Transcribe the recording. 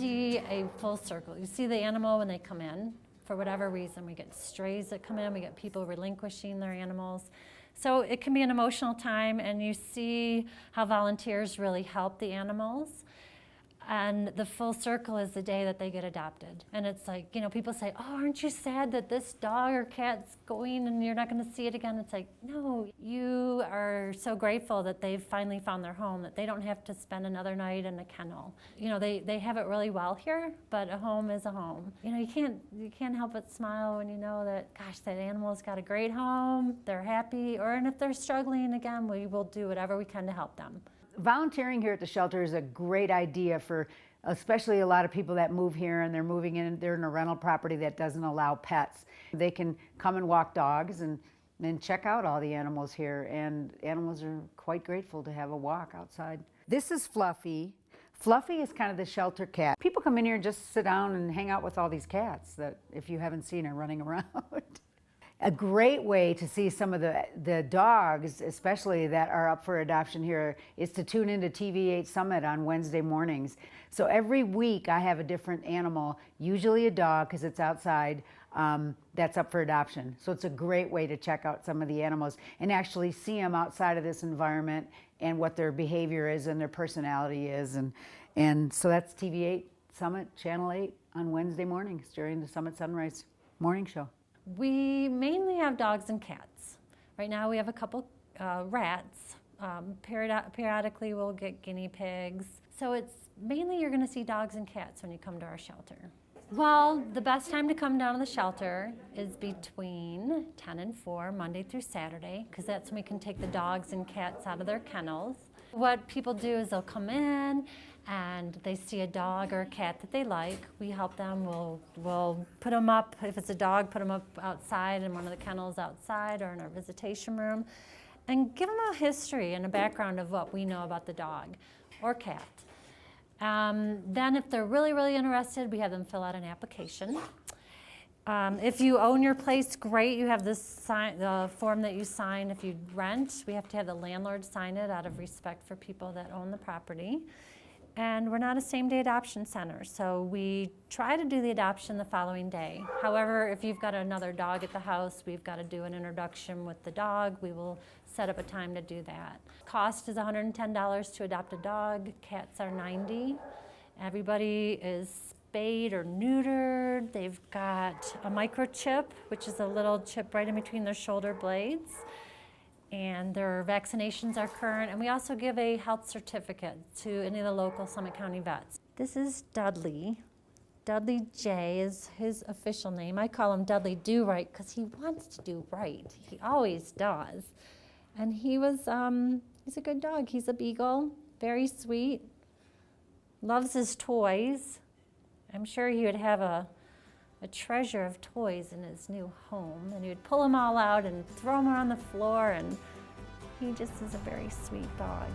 see a full circle. You see the animal when they come in. For whatever reason, we get strays that come in, we get people relinquishing their animals. So it can be an emotional time, and you see how volunteers really help the animals. And the full circle is the day that they get adopted. And it's like, you know, people say, oh, aren't you sad that this dog or cat's going and you're not going to see it again? It's like, no, you are so grateful that they've finally found their home, that they don't have to spend another night in a kennel. You know, they have it really well here, but a home is a home. You know, you can't help but smile when you know that, gosh, that animal's got a great home, they're happy, and if they're struggling again, we will do whatever we can to help them. Volunteering here at the shelter is a great idea for especially a lot of people that move here and they're in a rental property that doesn't allow pets. They can come and walk dogs and check out all the animals here, and animals are quite grateful to have a walk outside. This is Fluffy. Fluffy is kind of the shelter cat. People come in here and just sit down and hang out with all these cats that, if you haven't seen, are running around. A great way to see some of the dogs, especially that are up for adoption here, is to tune into TV8 Summit on Wednesday mornings. So every week I have a different animal, usually a dog because it's outside, that's up for adoption. So it's a great way to check out some of the animals and actually see them outside of this environment and what their behavior is and their personality is. And so that's TV8 Summit, Channel 8 on Wednesday mornings during the Summit Sunrise morning show. We mainly have dogs and cats. Right now we have a couple rats. Periodically we'll get guinea pigs. So it's mainly you're going to see dogs and cats when you come to our shelter. Well, the best time to come down to the shelter is between 10 and 4, Monday through Saturday, because that's when we can take the dogs and cats out of their kennels. What people do is they'll come in and they see a dog or a cat that they like. We help them. We'll put them up. If it's a dog, put them up outside in one of the kennels outside or in our visitation room, and give them a history and a background of what we know about the dog or cat. Then if they're really, really interested, we have them fill out an application. If you own your place, great. You have the form that you sign. If you rent, we have to have the landlord sign it out of respect for people that own the property. And we're not a same-day adoption center, so we try to do the adoption the following day. However, if you've got another dog at the house, we've got to do an introduction with the dog. We will set up a time to do that. Cost is $110 to adopt a dog. Cats are $90. Everybody is spayed or neutered. They've got a microchip, which is a little chip right in between their shoulder blades. And their vaccinations are current, and we also give a health certificate to any of the local Summit County vets. This is Dudley. Dudley J is his official name. I call him Dudley Do Right because he wants to do right. He always does. And he's a good dog. He's a beagle, very sweet, loves his toys. I'm sure he would have a treasure of toys in his new home, and he would pull them all out and throw them on the floor, and he just is a very sweet dog.